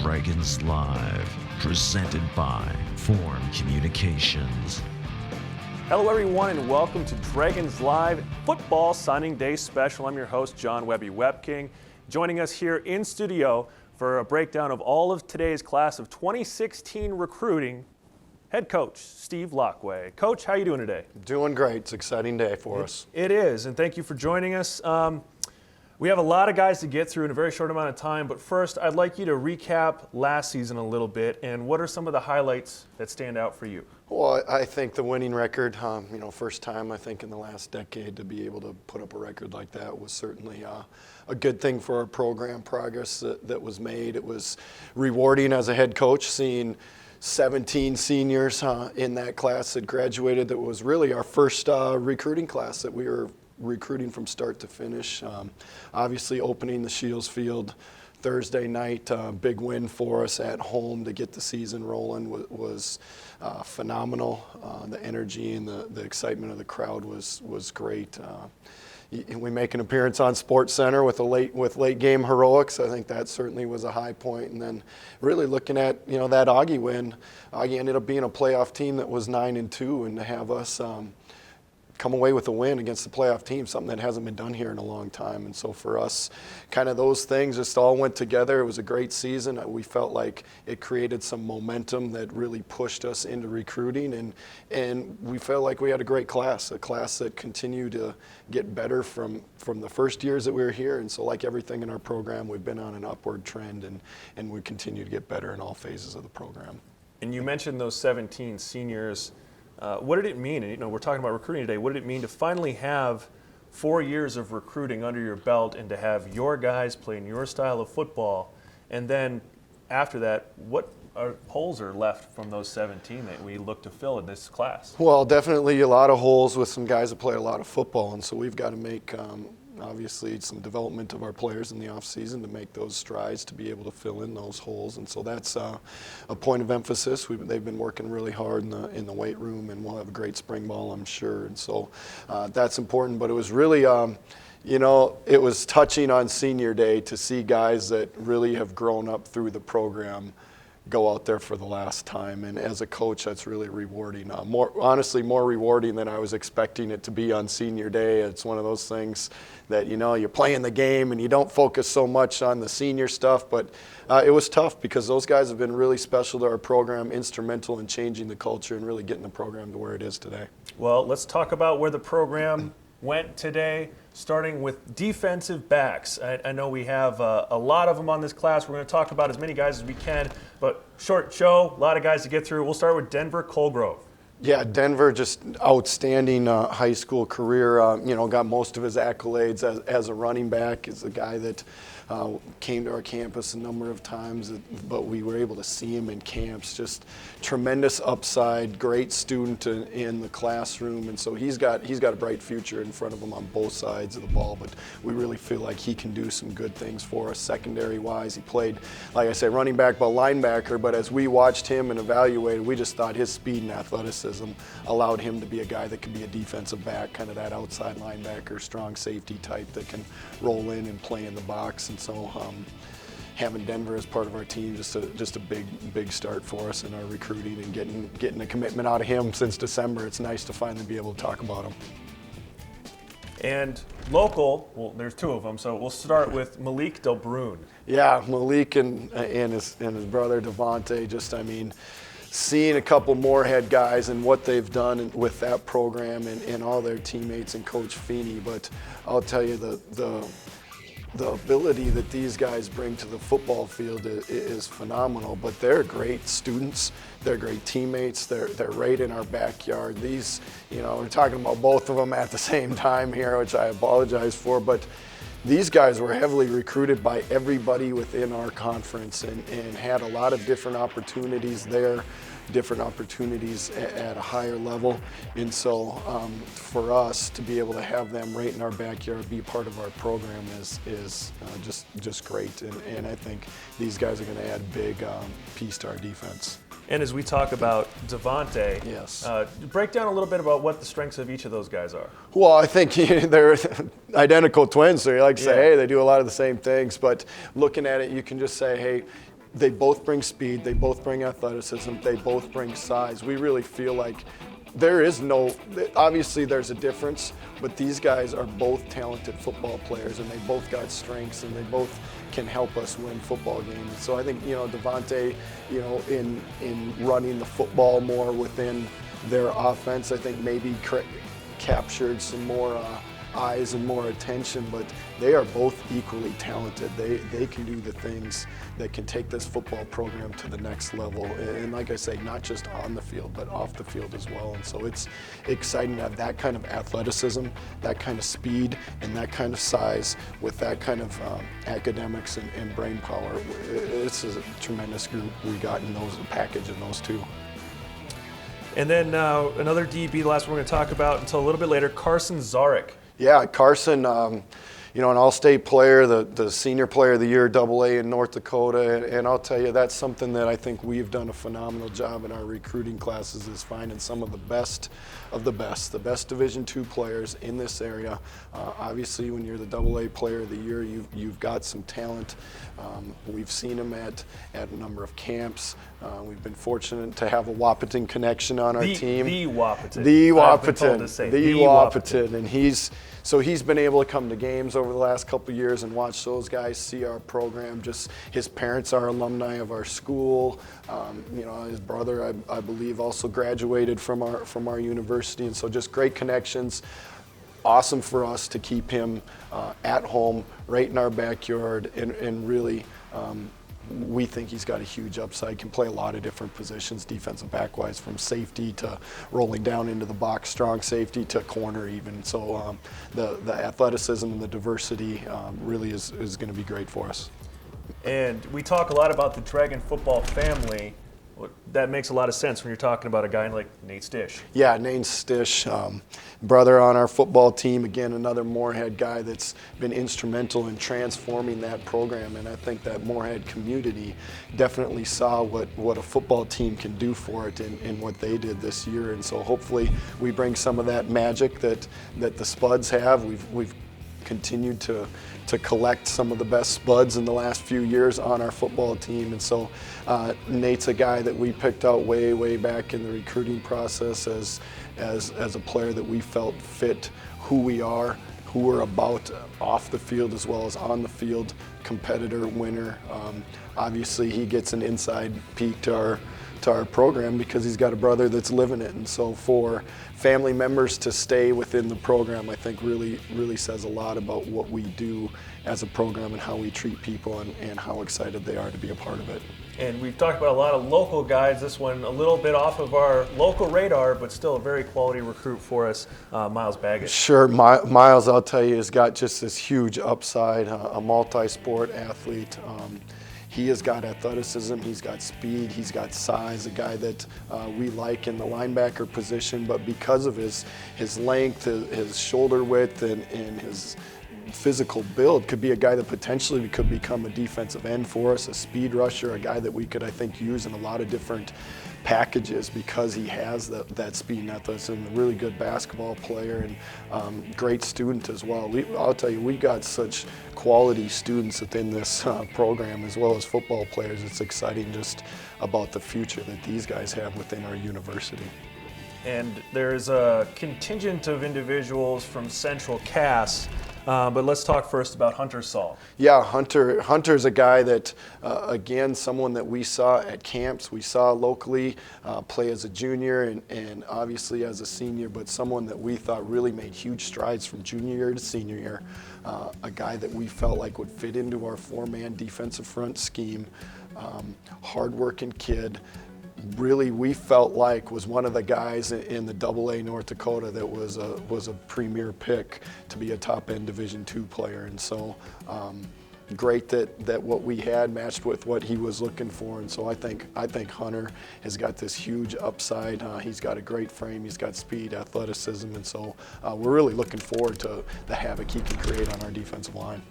Dragons Live, presented by Form Communications. Hello everyone and welcome to Dragons Live Football Signing Day Special. I'm your host, John Webby Webking. Joining us here in studio for a breakdown of all of today's class of 2016 recruiting, head coach Steve Laqua. Coach, how are you doing today? Doing great. It's an exciting day for us. It is, and thank you for joining us. We have a lot of guys to get through in a very short amount of time, but first I'd like you to recap last season a little bit, and what are some of the highlights that stand out for you? Well, I think the winning record, first time I think in the last decade to be able to put up a record like that was certainly a good thing for our program progress that was made. It was rewarding as a head coach seeing 17 seniors in that class that graduated. That was really our first recruiting class that we were recruiting from start to finish. Obviously opening the Shields Field Thursday night, big win for us at home to get the season rolling was phenomenal. The energy and the excitement of the crowd was great. We make an appearance on Sports Center with late game heroics. I think that certainly was a high point. And then really looking at that Augie win, Augie ended up being a playoff team that was 9-2, and to have us come away with a win against the playoff team, something that hasn't been done here in a long time. And so for us, kind of those things just all went together. It was a great season. We felt like it created some momentum that really pushed us into recruiting, and we felt like we had a great class, a class that continued to get better from the first years that we were here. And so like everything in our program, we've been on an upward trend, and we continue to get better in all phases of the program. And you mentioned those 17 seniors. What did it mean? And, we're talking about recruiting today. What did it mean to finally have 4 years of recruiting under your belt and to have your guys playing your style of football? And then after that, what holes are left from those 17 that we look to fill in this class? Well, definitely a lot of holes with some guys that play a lot of football, and so we've got to make obviously some development of our players in the offseason to make those strides to be able to fill in those holes. And so that's a point of emphasis. They've been working really hard in the weight room, and we'll have a great spring ball, I'm sure. And so that's important. But it was really, it was touching on senior day to see guys that really have grown up through the program go out there for the last time. And as a coach, that's really rewarding. More rewarding than I was expecting it to be on senior day. It's one of those things that, you're playing the game and you don't focus so much on the senior stuff, but it was tough because those guys have been really special to our program, instrumental in changing the culture and really getting the program to where it is today. Well, let's talk about where the program went today, starting with defensive backs. I know we have a lot of them on this class. We're going to talk about as many guys as we can, but short show, a lot of guys to get through. We'll start with Denver Colgrove. Yeah, Denver, just outstanding high school career. Got most of his accolades as a running back. Is a guy that came to our campus a number of times, but we were able to see him in camps. Just tremendous upside, great student in the classroom, and so he's got a bright future in front of him on both sides of the ball. But we really feel like he can do some good things for us secondary-wise. He played, like I say, running back, but linebacker. But as we watched him and evaluated, we just thought his speed and athleticism allowed him to be a guy that could be a defensive back, kind of that outside linebacker, strong safety type that can roll in and play in the box. And so having Denver as part of our team, just a big start for us in our recruiting and getting a commitment out of him since December. It's nice to finally be able to talk about him. And local, well, there's two of them, so we'll start with Malik Delbrun. Yeah, Malik and his brother Devontae, seeing a couple Moorhead guys and what they've done with that program and all their teammates and Coach Feeney. But I'll tell you, the ability that these guys bring to the football field is phenomenal. But they're great students, they're great teammates, they're right in our backyard. These, we're talking about both of them at the same time here, which I apologize for, but these guys were heavily recruited by everybody within our conference and had a lot of different opportunities there, different opportunities at a higher level. And so for us to be able to have them right in our backyard, be part of our program is just great. And I think these guys are going to add a big piece to our defense. And as we talk about Devontae, yes, break down a little bit about what the strengths of each of those guys are. Well, I think they're identical twins, so you like to say, hey, they do a lot of the same things. But looking at it, you can just say, hey, they both bring speed, they both bring athleticism, they both bring size. We really feel like there is no, obviously there's a difference, but these guys are both talented football players, and they both got strengths, and they both can help us win football games. So I think, Devontae, in running the football more within their offense, I think maybe captured some more eyes and more attention, but they are both equally talented. They can do the things that can take this football program to the next level. And like I say, not just on the field, but off the field as well. And so it's exciting to have that kind of athleticism, that kind of speed, and that kind of size with that kind of academics and brain power. It's a tremendous group we got in those package in those two. And then another DB, the last one we're going to talk about until a little bit later, Carson Zarek. Yeah, Carson, an all-state player, the senior player of the year, AA in North Dakota, and I'll tell you, that's something that I think we've done a phenomenal job in our recruiting classes, is finding some of the best of the best Division II players in this area. Obviously, when you're the AA player of the year, you've got some talent. We've seen him at a number of camps. We've been fortunate to have a Wahpeton connection on our team. The Wahpeton. The I've been told Wahpeton. to say The Wahpeton. And he's been able to come to games over the last couple of years and watch those guys see our program. Just his parents are alumni of our school. His brother, I believe, also graduated from our university, and so just great connections. Awesome for us to keep him at home, right in our backyard, and really. We think he's got a huge upside, can play a lot of different positions, defensive back-wise, from safety to rolling down into the box, strong safety to corner even. So the athleticism and the diversity really is going to be great for us. And we talk a lot about the Dragon football family. That makes a lot of sense when you're talking about a guy like Nate Stish. Yeah, Nate Stish, brother on our football team. Again, another Moorhead guy that's been instrumental in transforming that program. And I think that Moorhead community definitely saw what a football team can do for it in what they did this year. And so hopefully we bring some of that magic that the Spuds have. We've continued to collect some of the best Spuds in the last few years on our football team. And so Nate's a guy that we picked out way back in the recruiting process as a player that we felt fit who we are, who we're about off the field as well as on the field, competitor, winner. Obviously he gets an inside peek to our program because he's got a brother that's living it. And so for family members to stay within the program, I think really says a lot about what we do as a program and how we treat people and how excited they are to be a part of it. And we've talked about a lot of local guys. This one a little bit off of our local radar, but still a very quality recruit for us, Miles Baggett. Sure, Miles, I'll tell you, has got just this huge upside, a multi-sport athlete. He has got athleticism, he's got speed, he's got size, a guy that we like in the linebacker position, but because of his length, his shoulder width, and his physical build, could be a guy that potentially could become a defensive end for us, a speed rusher, a guy that we could, I think, use in a lot of different packages because he has that speed and athleticism. A really good basketball player and great student as well. I'll tell you, we got such quality students within this program as well as football players. It's exciting just about the future that these guys have within our university. And there's a contingent of individuals from Central Cass. But let's talk first about Hunter Saul. Yeah, Hunter's a guy that, again, someone that we saw at camps, we saw locally play as a junior and obviously as a senior, but someone that we thought really made huge strides from junior year to senior year. A guy that we felt like would fit into our four-man defensive front scheme, hard-working kid. Really, we felt like was one of the guys in the AA North Dakota that was a premier pick to be a top-end Division II player, and so great that what we had matched with what he was looking for. And so I think Hunter has got this huge upside. He's got a great frame, he's got speed, athleticism, and so we're really looking forward to the havoc he can create on our defensive line.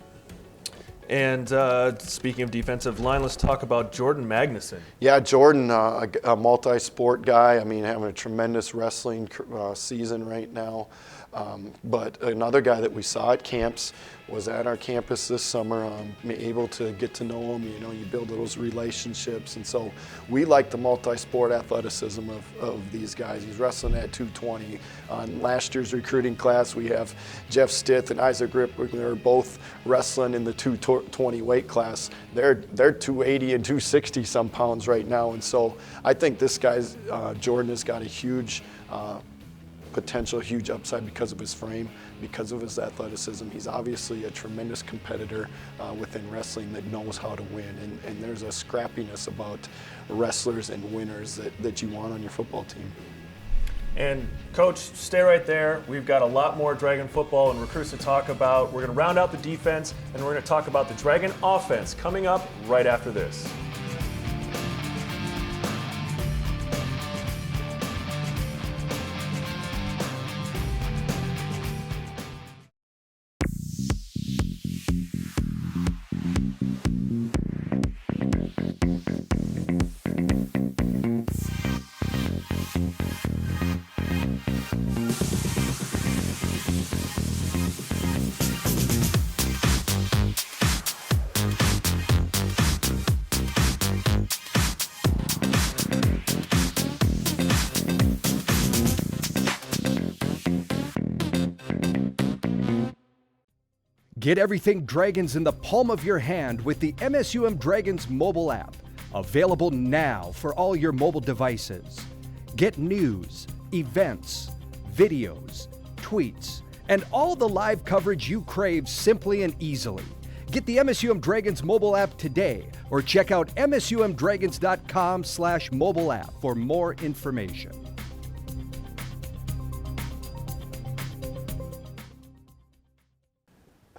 And speaking of defensive line, let's talk about Jordan Magnuson. Yeah, Jordan, a multi-sport guy. I mean, having a tremendous wrestling season right now. But another guy that we saw at camps was at our campus this summer, able to get to know him. You know, you build those relationships. And so we like the multi-sport athleticism of these guys. He's wrestling at 220. On last year's recruiting class, we have Jeff Stith and Isaac Grip. They're both wrestling in the 220 weight class. They're 280 and 260 some pounds right now. And so I think this guy's, Jordan has got a huge potential, huge upside because of his frame, because of his athleticism. He's obviously a tremendous competitor within wrestling that knows how to win. And there's a scrappiness about wrestlers and winners that you want on your football team. And Coach, stay right there. We've got a lot more Dragon football and recruits to talk about. We're going to round out the defense, and we're going to talk about the Dragon offense coming up right after this. Get everything Dragons in the palm of your hand with the MSUM Dragons mobile app, available now for all your mobile devices. Get news, events, videos, tweets, and all the live coverage you crave simply and easily. Get the MSUM Dragons mobile app today or check out msumdragons.com/mobile app for more information.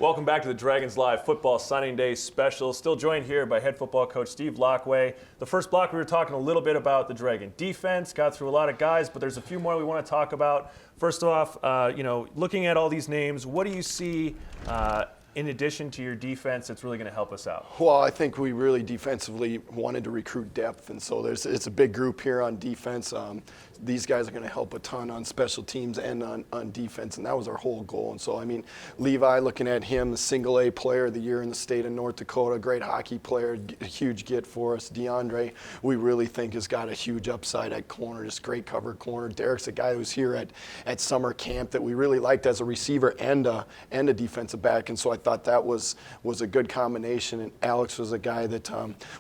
Welcome back to the Dragons Live Football Signing Day Special. Still joined here by head football coach Steve Laqua. The first block we were talking a little bit about the Dragon defense, got through a lot of guys, but there's a few more we want to talk about. First off, looking at all these names, what do you see in addition to your defense that's really going to help us out? Well, I think we really defensively wanted to recruit depth, and so it's a big group here on defense. These guys are going to help a ton on special teams and on defense, and that was our whole goal. And so, I mean, Levi, looking at him, the single A player of the year in the state of North Dakota, great hockey player, a huge get for us. DeAndre, we really think has got a huge upside at corner, just great cover corner. Derek's a guy who's here at summer camp that we really liked as a receiver and a defensive back, and so I thought that was a good combination. And Alex was a guy that,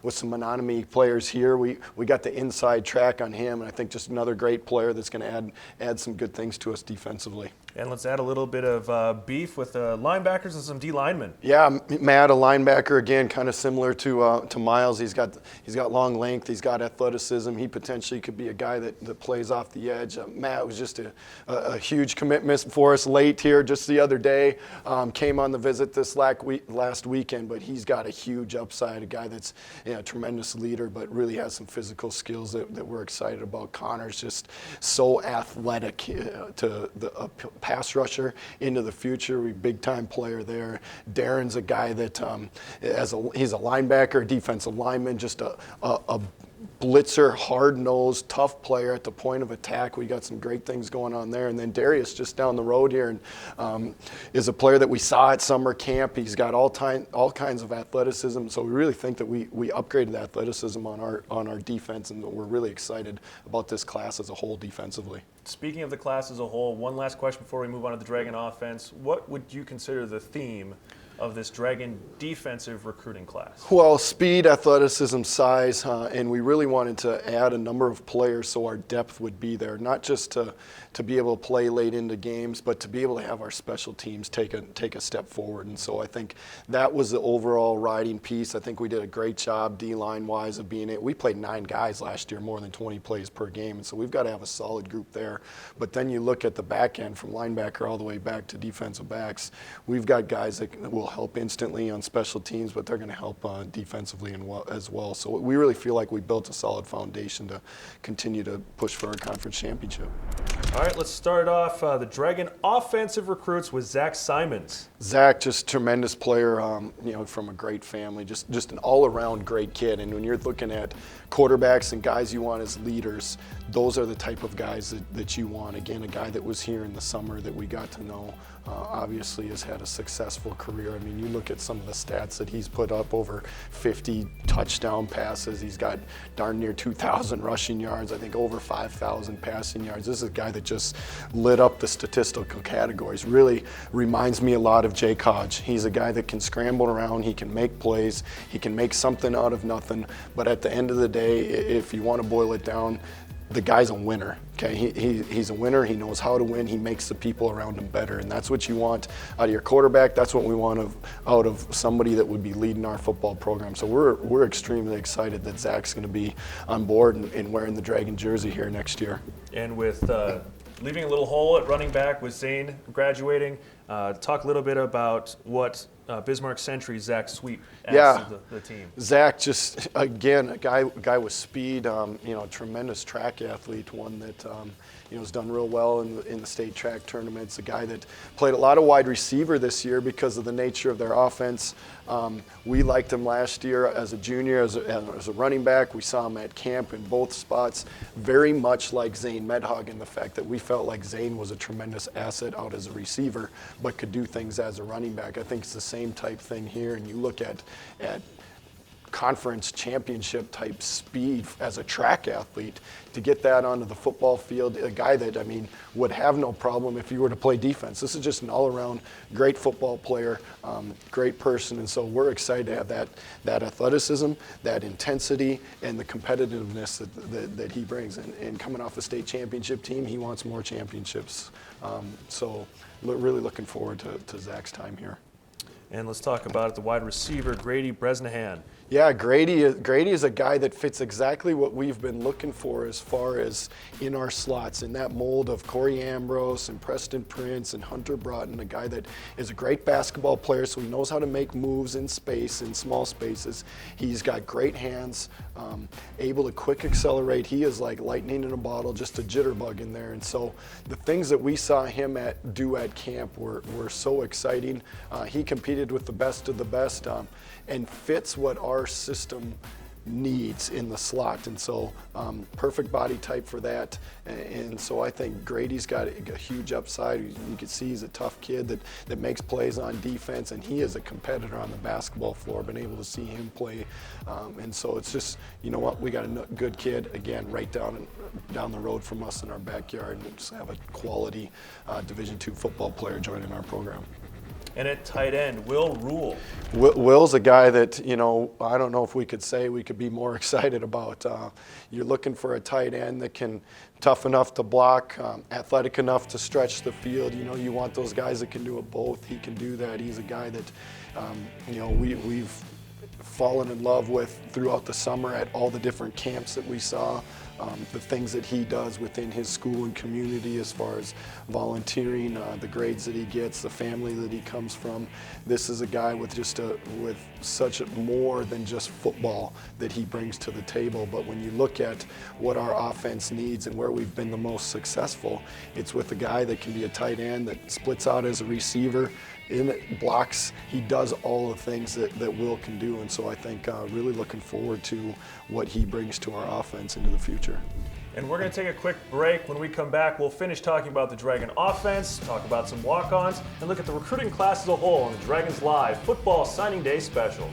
with some Menominee players here, we got the inside track on him, and I think just another great player that's going to add some good things to us defensively. And let's add a little bit of beef with the linebackers and some D linemen. Yeah, Matt, a linebacker, again, kind of similar to Miles. He's got long length. He's got athleticism. He potentially could be a guy that plays off the edge. Matt was just a huge commitment for us late here, just the other day. Came on the visit this last weekend, but he's got a huge upside. A guy that's a tremendous leader, but really has some physical skills that we're excited about. Connor's just so athletic to the pass rusher into the future. We big time player there. Darren's a guy that he's a linebacker, defensive lineman, just a blitzer, hard-nosed, tough player at the point of attack. We got some great things going on there. And then Darius just down the road here and is a player that we saw at summer camp. He's got all kinds of athleticism. So we really think that we upgraded the athleticism on our defense, and we're really excited about this class as a whole defensively. Speaking of the class as a whole, one last question before we move on to the Dragon offense. What would you consider the theme of this Dragon defensive recruiting class? Well, speed, athleticism, size, and we really wanted to add a number of players so our depth would be there, not just to be able to play late into games, but to be able to have our special teams take a step forward. And so I think that was the overall riding piece. I think we did a great job D-line wise of being it. We played 9 guys last year, more than 20 plays per game, and so we've got to have a solid group there. But then you look at the back end from linebacker all the way back to defensive backs, we've got guys that will will help instantly on special teams, but they're going to help defensively as well. So we really feel like we built a solid foundation to continue to push for our conference championship. All right, let's start off the Dragon offensive recruits with Zach Simons. Zach, just tremendous player, from a great family, just an all-around great kid. And when you're looking at quarterbacks and guys you want as leaders, those are the type of guys that you want. Again, a guy that was here in the summer that we got to know, obviously has had a successful career. I mean, you look at some of the stats that he's put up, over 50 touchdown passes. He's got darn near 2,000 rushing yards, I think over 5,000 passing yards. This is a guy that just lit up the statistical categories. Really reminds me a lot of Jake Hodge. He's a guy that can scramble around, he can make plays, he can make something out of nothing, but at the end of the day, if you want to boil it down, the guy's a winner. Okay, he's a winner. He knows how to win. He makes the people around him better, and that's what you want out of your quarterback. That's what we want out of somebody that would be leading our football program. So we're extremely excited that Zach's going to be on board and wearing the Dragon jersey here next year. And with leaving a little hole at running back with Zane graduating, talk a little bit about what Bismarck Century Zach Sweet adds to the team. Zach, just again, a guy with speed, tremendous track athlete, one that has done real well in the state track tournaments. A guy that played a lot of wide receiver this year because of the nature of their offense. We liked him last year as a junior, as a running back. We saw him at camp in both spots, very much like Zane Medhog in the fact that we felt like Zane was a tremendous asset out as a receiver, but could do things as a running back. I think it's the same type thing here, and you look at conference championship type speed as a track athlete, to get that onto the football field, a guy that, would have no problem if you were to play defense. This is just an all-around great football player, great person, and so we're excited to have that athleticism, that intensity, and the competitiveness that he brings. And coming off a state championship team, he wants more championships. So really looking forward to Zach's time here. And let's talk about it, the wide receiver, Grady Bresnahan. Yeah, Grady is a guy that fits exactly what we've been looking for as far as in our slots, in that mold of Corey Ambrose and Preston Prince and Hunter Broughton, a guy that is a great basketball player, so he knows how to make moves in space, in small spaces. He's got great hands, able to quick accelerate. He is like lightning in a bottle, just a jitterbug in there. And so the things that we saw him do at camp were so exciting. He competed with the best of the best and fits what our system needs in the slot, and so perfect body type for that. And so I think Grady's got a huge upside. You can see he's a tough kid that makes plays on defense, and he is a competitor on the basketball floor. Been able to see him play, and so it's just, you know what, we got a good kid again right down the road from us in our backyard, and just have a quality Division II football player joining our program. And at tight end, Will Rule. Will's a guy that, I don't know if we could say we could be more excited about. You're looking for a tight end that can, tough enough to block, athletic enough to stretch the field. You want those guys that can do it both. He can do that. He's a guy that, we've fallen in love with throughout the summer at all the different camps that we saw. The things that he does within his school and community as far as volunteering, the grades that he gets, the family that he comes from. This is a guy with with such more than just football that he brings to the table. But when you look at what our offense needs and where we've been the most successful, it's with a guy that can be a tight end that splits out as a receiver, in it, blocks. He does all the things that Will can do, and so I think really looking forward to what he brings to our offense into the future. And we're going to take a quick break. When we come back, we'll finish talking about the Dragon offense, talk about some walk-ons, and look at the recruiting class as a whole on the Dragons Live Football Signing Day Special.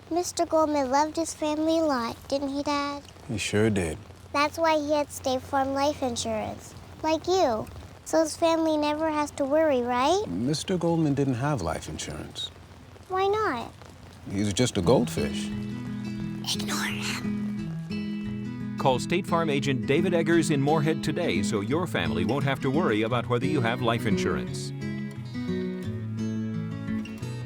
Mr. Goldman loved his family a lot, didn't he, Dad? He sure did. That's why he had State Farm life insurance, like you. So his family never has to worry, right? Mr. Goldman didn't have life insurance. Why not? He's just a goldfish. Ignore him. Call State Farm agent David Eggers in Moorhead today so your family won't have to worry about whether you have life insurance.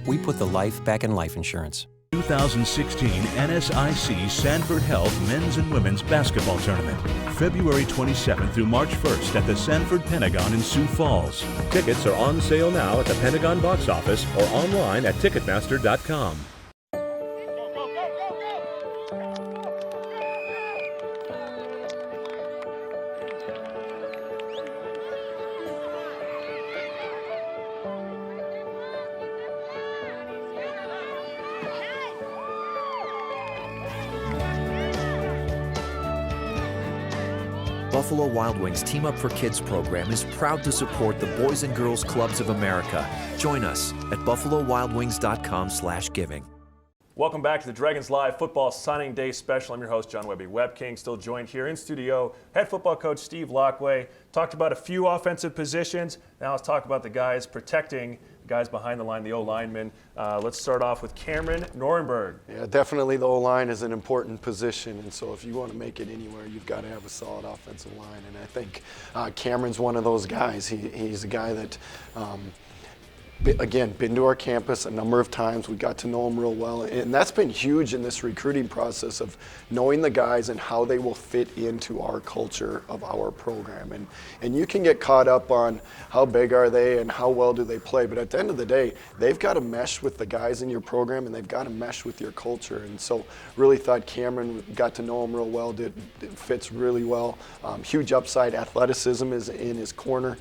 We put the life back in life insurance. 2016 NSIC Sanford Health Men's and Women's Basketball Tournament. February 27th through March 1st at the Sanford Pentagon in Sioux Falls. Tickets are on sale now at the Pentagon box office or online at Ticketmaster.com. Buffalo Wild Wings Team Up for Kids program is proud to support the Boys and Girls Clubs of America. Join us at buffalowildwings.com/giving. Welcome back to the Dragons Live Football Signing Day Special. I'm your host, John Webby Web King, still joined here in studio. Head football coach Steve Laqua. Talked about a few offensive positions. Now let's talk about the guys protecting the guys behind the line, the O-linemen. Let's start off with Cameron Norenberg. Yeah, definitely the O-line is an important position, and so if you want to make it anywhere, you've got to have a solid offensive line, and I think Cameron's one of those guys. He's a guy that again, been to our campus a number of times. We got to know him real well, and that's been huge in this recruiting process of knowing the guys and how they will fit into our culture of our program. And you can get caught up on how big are they and how well do they play, but at the end of the day, they've got to mesh with the guys in your program and they've got to mesh with your culture. And so really thought Cameron, got to know him real well, it fits really well. Huge upside, athleticism is in his corner,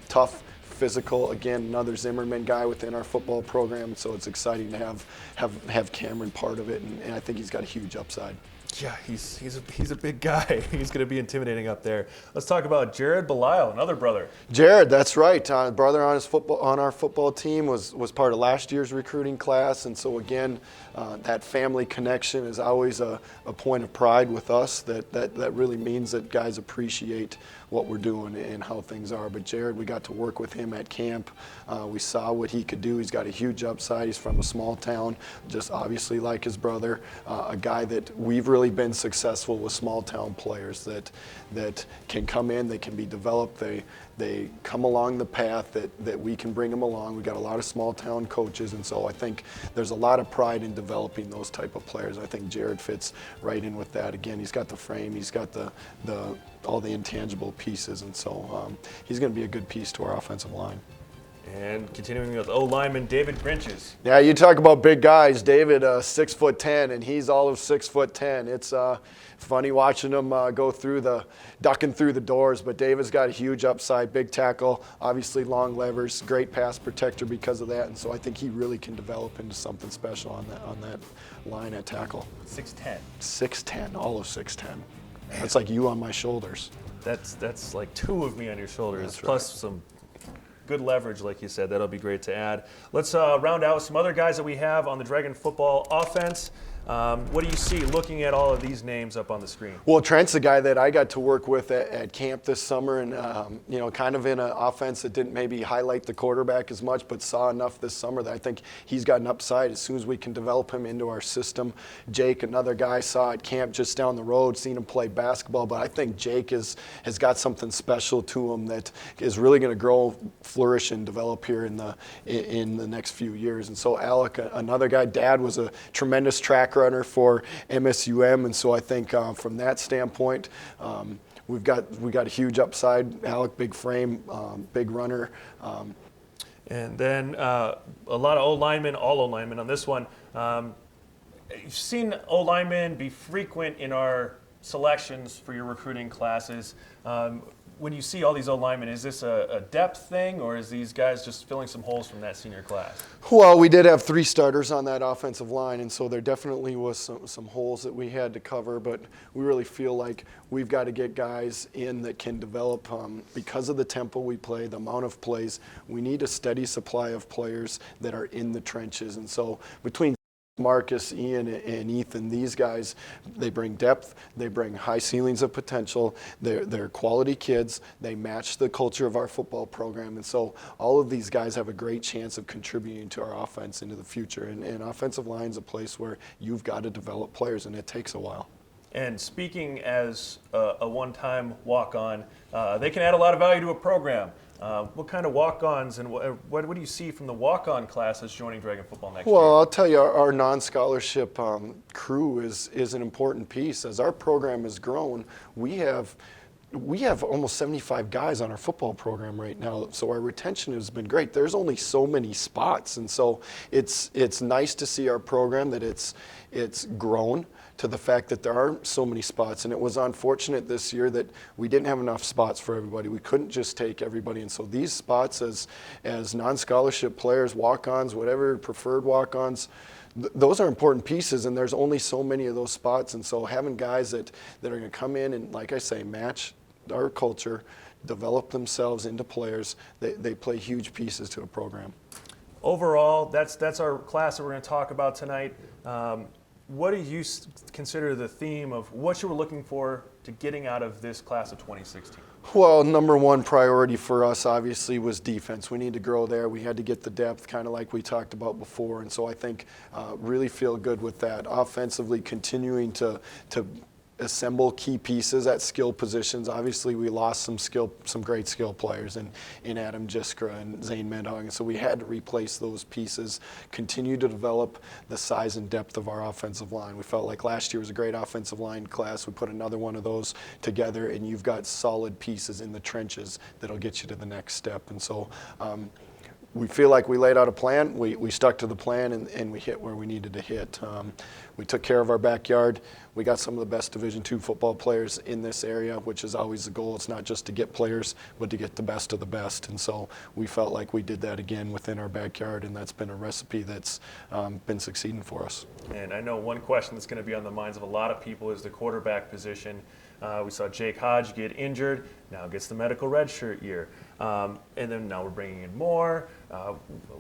tough, physical, again, another Zimmerman guy within our football program, so it's exciting to have Cameron part of it, and I think he's got a huge upside. Yeah, he's a big guy. He's going to be intimidating up there. Let's talk about Jared Belisle, another brother. Jared, that's right. Brother on our football team was part of last year's recruiting class, and so again, that family connection is always a point of pride with us. That really means that guys appreciate what we're doing and how things are. But Jared, we got to work with him at camp. We saw what he could do. He's got a huge upside. He's from a small town, just obviously like his brother, a guy that we've really been successful with small town players that can come in, they can be developed, they come along the path that we can bring them along. We got a lot of small town coaches, and so I think there's a lot of pride in developing those type of players. I think Jared fits right in with that. Again, he's got the frame, he's got all the intangible pieces, and so he's going to be a good piece to our offensive line. And continuing with O-lineman David Grinches. Yeah, you talk about big guys. David, 6'10", and he's all of 6'10". It's funny watching him ducking through the doors, but David's got a huge upside, big tackle, obviously long levers, great pass protector because of that, and so I think he really can develop into something special on that line at tackle. 6'10". 6'10", all of 6'10". That's like you on my shoulders. That's like two of me on your shoulders, That's plus right. some good leverage, like you said. That'll be great to add. Let's round out with some other guys that we have on the Dragon football offense. What do you see looking at all of these names up on the screen? Well, Trent's a guy that I got to work with at camp this summer, and kind of in an offense that didn't maybe highlight the quarterback as much, but saw enough this summer that I think he's got an upside as soon as we can develop him into our system. Jake, another guy, saw at camp just down the road, seen him play basketball, but I think Jake has got something special to him that is really going to grow, flourish, and develop here in the next few years. And so Alec, another guy, Dad was a tremendous track runner for MSUM, and so I think from that standpoint, we got a huge upside. Alec, big frame, big runner. And then a lot of O-linemen, all O-linemen on this one. You've seen O-linemen be frequent in our selections for your recruiting classes. When you see all these O-linemen, is this a depth thing, or is these guys just filling some holes from that senior class? Well, we did have 3 starters on that offensive line, and so there definitely was some holes that we had to cover, but we really feel like we've got to get guys in that can develop because of the tempo we play, the amount of plays. We need a steady supply of players that are in the trenches, and so between Marcus, Ian, and Ethan, these guys, they bring depth, they bring high ceilings of potential, they're quality kids, they match the culture of our football program, and so all of these guys have a great chance of contributing to our offense into the future, and offensive line is a place where you've got to develop players, and it takes a while. And speaking as a one-time walk-on, they can add a lot of value to a program. What kind of walk-ons and what do you see from the walk-on class that's joining Dragon football next year? Well, I'll tell you, our non-scholarship crew is an important piece. As our program has grown, we have almost 75 guys on our football program right now, so our retention has been great. There's only so many spots, and so it's nice to see our program that it's grown to the fact that there are so many spots. And it was unfortunate this year that we didn't have enough spots for everybody. We couldn't just take everybody, and so these spots as non-scholarship players, walk-ons, whatever, preferred walk-ons, those are important pieces, and there's only so many of those spots. And so having guys that are going to come in and, like I say, match our culture, develop themselves into players, they play huge pieces to a program. Overall, that's our class that we're going to talk about tonight. What do you consider the theme of what you were looking for to getting out of this class of 2016? Well, number one priority for us obviously was defense. We need to grow there. We had to get the depth, kind of like we talked about before, and so I think really feel good with that. Offensively, continuing to assemble key pieces at skill positions. Obviously, we lost some great skill players in Adam Jiskra and Zane Medhog, so we had to replace those pieces, continue to develop the size and depth of our offensive line. We felt like last year was a great offensive line class. We put another one of those together, and you've got solid pieces in the trenches that'll get you to the next step. And so we feel like we laid out a plan, we stuck to the plan, and we hit where we needed to hit. We took care of our backyard. We got some of the best Division II football players in this area, which is always the goal. It's not just to get players, but to get the best of the best. And so we felt like we did that again within our backyard, and that's been a recipe that's been succeeding for us. And I know one question that's going to be on the minds of a lot of people is the quarterback position. We saw Jake Hodge get injured, now gets the medical redshirt year. And then now we're bringing in more.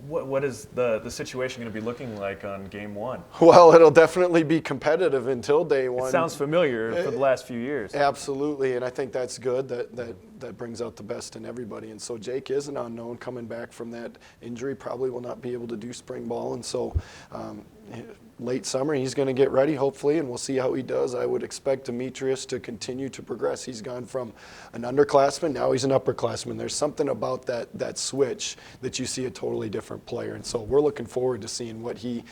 What is the situation going to be looking like on game one? Well, it'll definitely be competitive until day one. It sounds familiar for the last few years. Absolutely, and I think that's good. That brings out the best in everybody. And so Jake is an unknown coming back from that injury, probably will not be able to do spring ball. And so late summer, he's going to get ready, hopefully, and we'll see how he does. I would expect Demetrius to continue to progress. He's gone from an underclassman, now he's an upperclassman. There's something about that switch that you see a totally different player. And so we're looking forward to seeing what he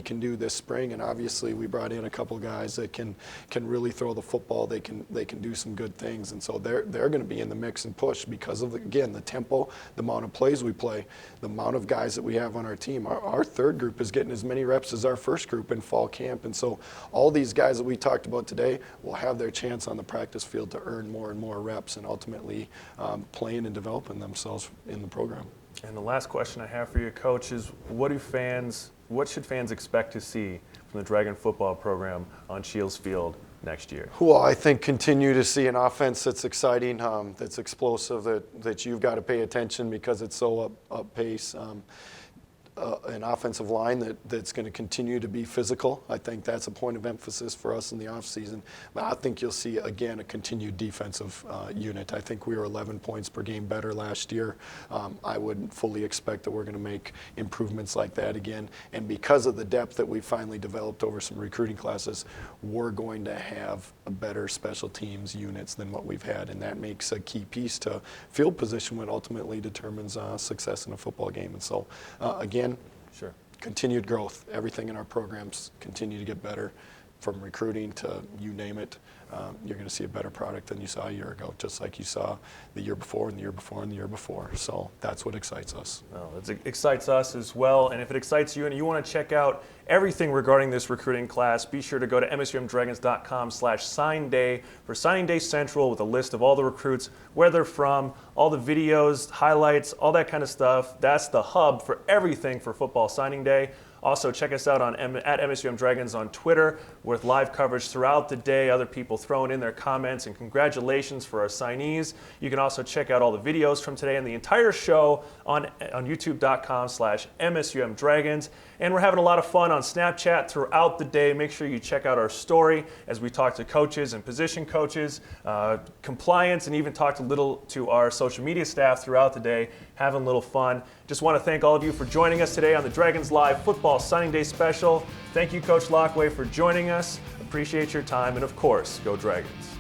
can do this spring. And obviously, we brought in a couple guys that can really throw the football. They can do some good things. And so they're going to be in the mix and push because of, again, the tempo, the amount of plays we play, the amount of guys that we have on our team. Our third group is getting as many reps as our first group in fall camp, and so all these guys that we talked about today will have their chance on the practice field to earn more and more reps and ultimately playing and developing themselves in the program. And the last question I have for you, Coach, is what should fans expect to see from the Dragon football program on Shields Field next year? Well, I think continue to see an offense that's exciting, that's explosive, that you've got to pay attention because it's so up pace. An offensive line that's going to continue to be physical. I think that's a point of emphasis for us in the offseason. But I think you'll see, again, a continued defensive unit. I think we were 11 points per game better last year. I would fully expect that we're going to make improvements like that again. And because of the depth that we finally developed over some recruiting classes, we're going to have a better special teams units than what we've had. And that makes a key piece to field position, what ultimately determines success in a football game. And so, again, sure, continued growth. Everything in our programs continue to get better, from recruiting to you name it. You're going to see a better product than you saw a year ago, just like you saw the year before and the year before and the year before. So that's what excites us. Well, it excites us as well. And if it excites you and you want to check out everything regarding this recruiting class, be sure to go to MSUMDragons.com/sign-day for Signing Day Central with a list of all the recruits, where they're from, all the videos, highlights, all that kind of stuff. That's the hub for everything for football signing day. Also, check us out at MSUM Dragons on Twitter with live coverage throughout the day, other people throwing in their comments and congratulations for our signees. You can also check out all the videos from today and the entire show on youtube.com/MSUM Dragons. And we're having a lot of fun on Snapchat throughout the day. Make sure you check out our story as we talk to coaches and position coaches, compliance, and even talked a little to our social media staff throughout the day, having a little fun. Just want to thank all of you for joining us today on the Dragons Live Football Signing Day Special. Thank you, Coach Laqua, for joining us. Appreciate your time, and of course, go Dragons.